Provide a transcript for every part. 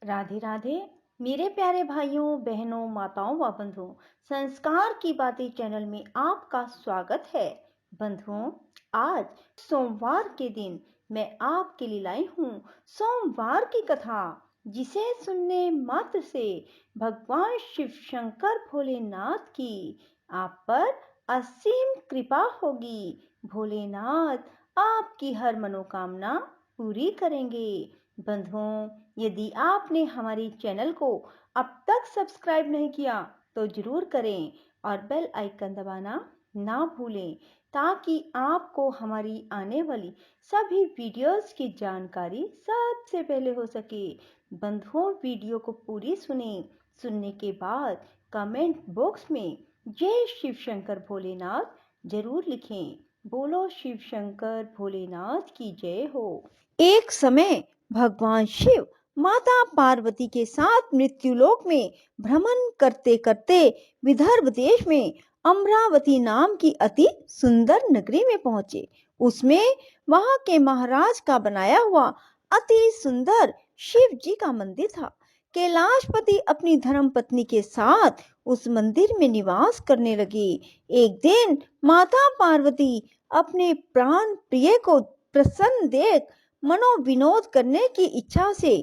राधे राधे। मेरे प्यारे भाइयों बहनों माताओं व बंधुओं, संस्कार की बातें चैनल में आपका स्वागत है। बंधुओं, आज सोमवार के दिन मैं आपके लिए लाई हूँ सोमवार की कथा, जिसे सुनने मात्र से भगवान शिव शंकर भोलेनाथ की आप पर असीम कृपा होगी। भोलेनाथ आपकी हर मनोकामना पूरी करेंगे। बंधुओं, यदि आपने हमारे चैनल को अब तक सब्सक्राइब नहीं किया तो जरूर करें और बेल आइकन दबाना ना भूलें, ताकि आपको हमारी आने वाली सभी वीडियोस की जानकारी सबसे पहले हो सके। बंधुओं, वीडियो को पूरी सुनने के बाद कमेंट बॉक्स में जय शिव शंकर भोलेनाथ जरूर लिखें। बोलो शिव शंकर भोलेनाथ की जय हो। एक समय भगवान शिव माता पार्वती के साथ मृत्युलोक में भ्रमण करते करते विदर्भ देश में अमरावती नाम की अति सुंदर नगरी में पहुंचे। उसमें वहां के महाराज का बनाया हुआ अति सुंदर शिव जी का मंदिर था। कैलाशपति अपनी धर्म पत्नी के साथ उस मंदिर में निवास करने लगे। एक दिन माता पार्वती अपने प्राण प्रिय को प्रसन्न देख मनोविनोद करने की इच्छा से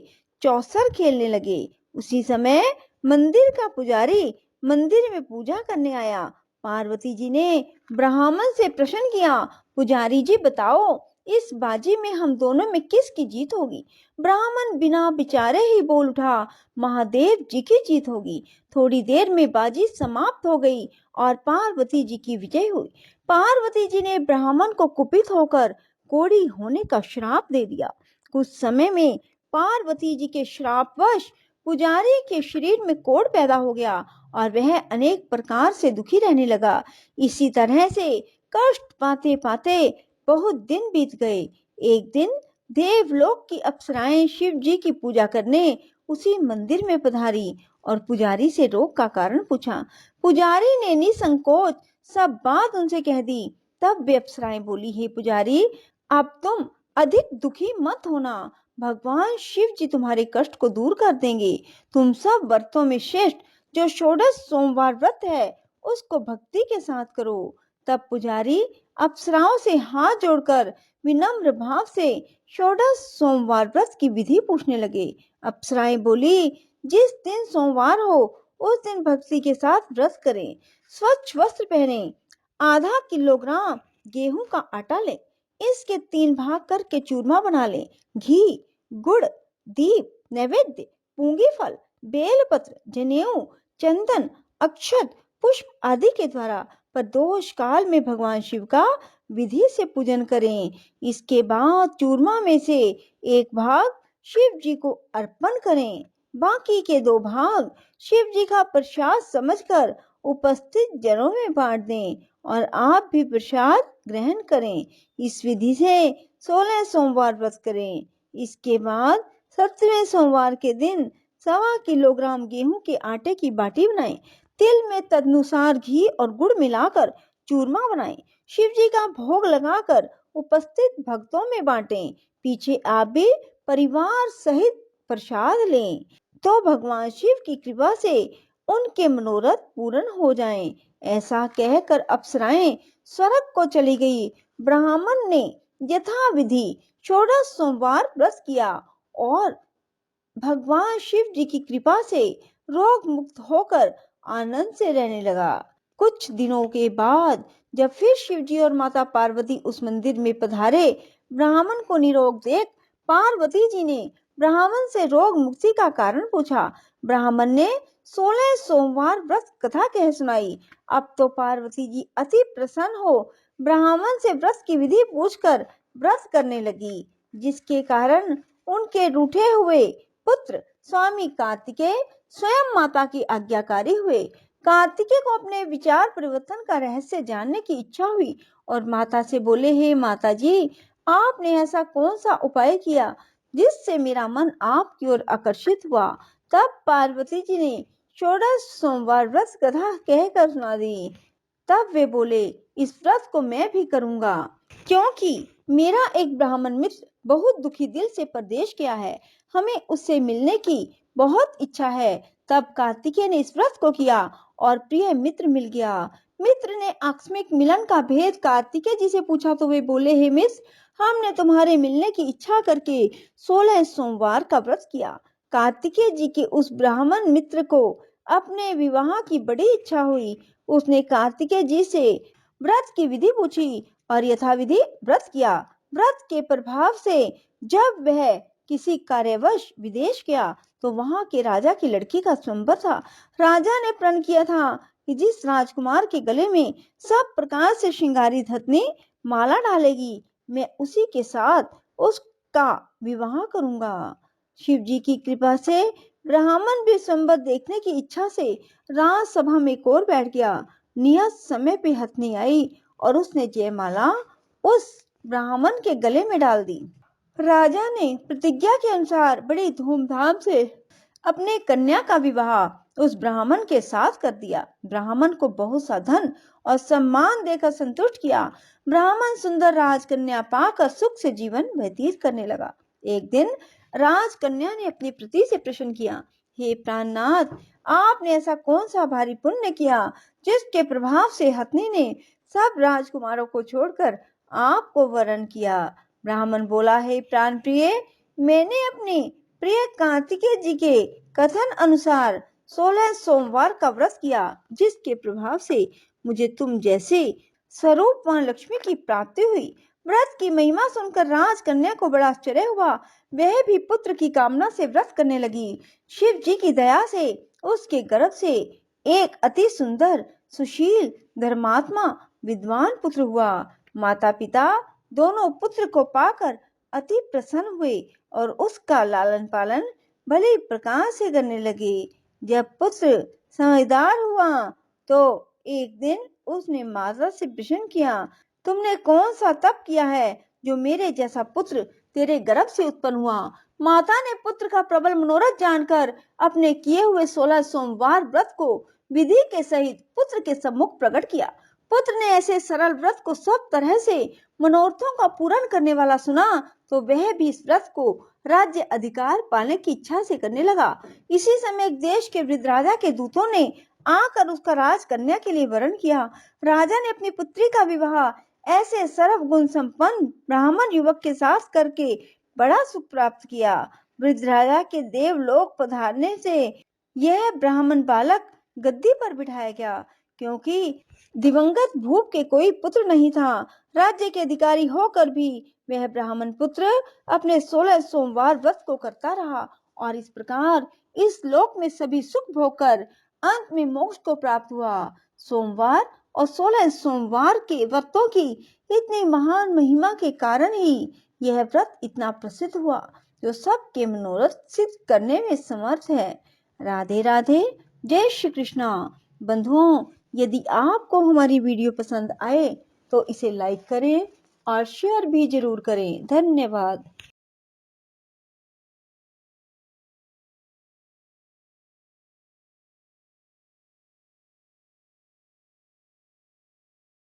चौसर खेलने लगे। उसी समय मंदिर का पुजारी मंदिर में पूजा करने आया। पार्वती जी ने ब्राह्मण से प्रश्न किया, पुजारी जी बताओ, इस बाजी में हम दोनों में किसकी जीत होगी? ब्राह्मण बिना विचारे ही बोल उठा, महादेव जी की जीत होगी। थोड़ी देर में बाजी समाप्त हो गई और पार्वती जी की विजय हुई। पार्वती जी ने ब्राह्मण को कुपित होकर कोढ़ी होने का श्राप दे दिया। कुछ समय में पार्वती जी के श्रापवश पुजारी के शरीर में कोढ़ पैदा हो गया और वह अनेक प्रकार से दुखी रहने लगा। इसी तरह से कष्ट पाते पाते बहुत दिन बीत गए। एक दिन देवलोक की अप्सराएं शिव जी की पूजा करने उसी मंदिर में पधारी और पुजारी से रोग का कारण पूछा। पुजारी ने निसंकोच सब बात उनसे कह दी। तब वे अप्सराएं बोली, हे पुजारी, अब तुम अधिक दुखी मत होना, भगवान शिव जी तुम्हारे कष्ट को दूर कर देंगे। तुम सब व्रतों में श्रेष्ठ जो षोडश सोमवार व्रत है उसको भक्ति के साथ करो। तब पुजारी अप्सराओं से हाथ जोड़कर विनम्र भाव से षोडश सोमवार व्रत की विधि पूछने लगे। अप्सराएं बोली, जिस दिन सोमवार हो उस दिन भक्ति के साथ व्रत करें, स्वच्छ वस्त्र पहने, आधा किलोग्राम गेहूं का आटा लें, इसके 3 भाग करके चूरमा बना लें, घी, गुड़, दीप, नैवेद्य, पूंगी फल, बेलपत्र, जनेऊ, चंदन, अक्षत, पुष्प आदि के द्वारा प्रदोष काल में भगवान शिव का विधि से पूजन करें। इसके बाद चूरमा में से 1 भाग शिव जी को अर्पण करें, बाकी के 2 भाग शिव जी का प्रसाद समझकर उपस्थित जनों में बांट दें और आप भी प्रसाद ग्रहण करें। इस विधि से 16 सोमवार व्रत करें। इसके बाद 17वें सोमवार के दिन 1.25 किलोग्राम गेहूं के आटे की बाटी बनाएं। तिल में तदनुसार घी और गुड़ मिलाकर चूरमा बनाएं। शिव जी का भोग लगाकर उपस्थित भक्तों में बांटें। पीछे आप भी परिवार सहित प्रसाद लें तो भगवान शिव की कृपा से उनके मनोरथ पूर्ण हो जाएं। ऐसा कहकर अप्सराएं स्वर्ग को चली गई। ब्राह्मण ने यथाविधि 16 सोमवार व्रत किया और भगवान शिव जी की कृपा से रोग मुक्त होकर आनंद से रहने लगा। कुछ दिनों के बाद जब फिर शिव जी और माता पार्वती उस मंदिर में पधारे, ब्राह्मण को निरोग देख पार्वती जी ने ब्राह्मण से रोग मुक्ति का कारण पूछा। ब्राह्मण ने 16 सोमवार व्रत कथा कह सुनाई। अब तो पार्वती जी अति प्रसन्न हो ब्राह्मण से व्रत की विधि पूछकर व्रत करने लगी, जिसके कारण उनके रूठे हुए पुत्र स्वामी कार्तिकेय स्वयं माता की आज्ञाकारी हुए। कार्तिकेय को अपने विचार परिवर्तन का रहस्य जानने की इच्छा हुई और माता से बोले, हे माता जी, आपने ऐसा कौन सा उपाय किया जिससे मेरा मन आपकी ओर आकर्षित हुआ? तब पार्वती जी ने 16 सोमवार व्रत कथा कहकर सुना दी। तब वे बोले, इस व्रत को मैं भी करूंगा, क्योंकि मेरा एक ब्राह्मण मित्र बहुत दुखी दिल से परदेश गया है। हमें उससे मिलने की बहुत इच्छा है। तब कार्तिकेय ने इस व्रत को किया और प्रिय मित्र मिल गया। मित्र ने आकस्मिक मिलन का भेद कार्तिकेय जी से पूछा तो वे बोले, हे मिस, हमने तुम्हारे मिलने की इच्छा करके 16 सोमवार का व्रत किया। कार्तिकेय जी के उस ब्राह्मण मित्र को अपने विवाह की बड़ी इच्छा हुई। उसने कार्तिकेय जी से व्रत की विधि पूछी और यथाविधि व्रत किया। व्रत के प्रभाव से जब वह किसी कार्यवश विदेश गया तो वहां के राजा की लड़की का स्वयंवर था। राजा ने प्रण किया था कि जिस राजकुमार के गले में सब प्रकार से श्रृंगारित हथनी माला डालेगी, मैं उसी के साथ उसका विवाह करूंगा। शिव जी की कृपा से ब्राह्मण भी स्वयंवर देखने की इच्छा से राजसभा में कोर बैठ गया। नियत समय पे हथनी आई और उसने जयमाला उस ब्राह्मण के गले में डाल दी। राजा ने प्रतिज्ञा के अनुसार बड़ी धूमधाम से अपने कन्या का विवाह उस ब्राह्मण के साथ कर दिया। ब्राह्मण को बहुत सा धन और सम्मान देकर संतुष्ट किया। ब्राह्मण सुंदर राजकन्या पाकर सुख से जीवन व्यतीत करने लगा। एक दिन राजकन्या ने अपने पति से प्रश्न किया, हे प्राणनाथ, आपने ऐसा कौन सा भारी पुण्य किया जिसके प्रभाव से हथनी ने सब राजकुमारों को छोड़कर आपको वरण किया? ब्राह्मण बोला, हे प्राण प्रिय, मैंने अपने प्रिय कार्तिकेय जी के कथन अनुसार 16 सोमवार का व्रत किया, जिसके प्रभाव से मुझे तुम जैसे स्वरूपवान लक्ष्मी की प्राप्ति हुई। व्रत की महिमा सुनकर राजकन्या को बड़ा आश्चर्य हुआ। वह भी पुत्र की कामना से व्रत करने लगी। शिव जी की दया से उसके गर्भ से एक अति सुंदर, सुशील, धर्मात्मा, विद्वान पुत्र हुआ। माता पिता दोनों पुत्र को पाकर अति प्रसन्न हुए और उसका लालन पालन भली प्रकार से करने लगे। जब पुत्र समझदार हुआ तो एक दिन उसने माता से प्रश्न किया, तुमने कौन सा तप किया है जो मेरे जैसा पुत्र तेरे गर्भ से उत्पन्न हुआ? माता ने पुत्र का प्रबल मनोरथ जानकर अपने किए हुए 16 सोमवार व्रत को विधि के सहित पुत्र के सम्मुख प्रकट किया। पुत्र ने ऐसे सरल व्रत को सब तरह से मनोरथों का पूर्ण करने वाला सुना तो वह भी इस व्रत को राज्य अधिकार पाने की इच्छा से करने लगा। इसी समय एक देश के वृद्ध राजा के दूतों ने आकर उसका राजकन्या के लिए वरण किया। राजा ने अपनी पुत्री का विवाह ऐसे सर्व गुण संपन्न ब्राह्मण युवक के साथ करके बड़ा सुख प्राप्त किया। वृद्ध राजा के देवलोक पधारने से यह ब्राह्मण बालक गद्दी पर बिठाया गया, क्योंकि दिवंगत भूप के कोई पुत्र नहीं था। राज्य के अधिकारी होकर भी वह ब्राह्मण पुत्र अपने 16 सोमवार व्रत को करता रहा और इस प्रकार इस लोक में सभी सुख भोगकर अंत में मोक्ष को प्राप्त हुआ। सोमवार और 16 सोमवार के व्रतों की इतनी महान महिमा के कारण ही यह व्रत इतना प्रसिद्ध हुआ, जो सबके मनोरथ सिद्ध करने में समर्थ है। राधे राधे, जय श्री कृष्णा। बंधुओं, यदि आपको हमारी वीडियो पसंद आए तो इसे लाइक करें और शेयर भी जरूर करें। धन्यवाद।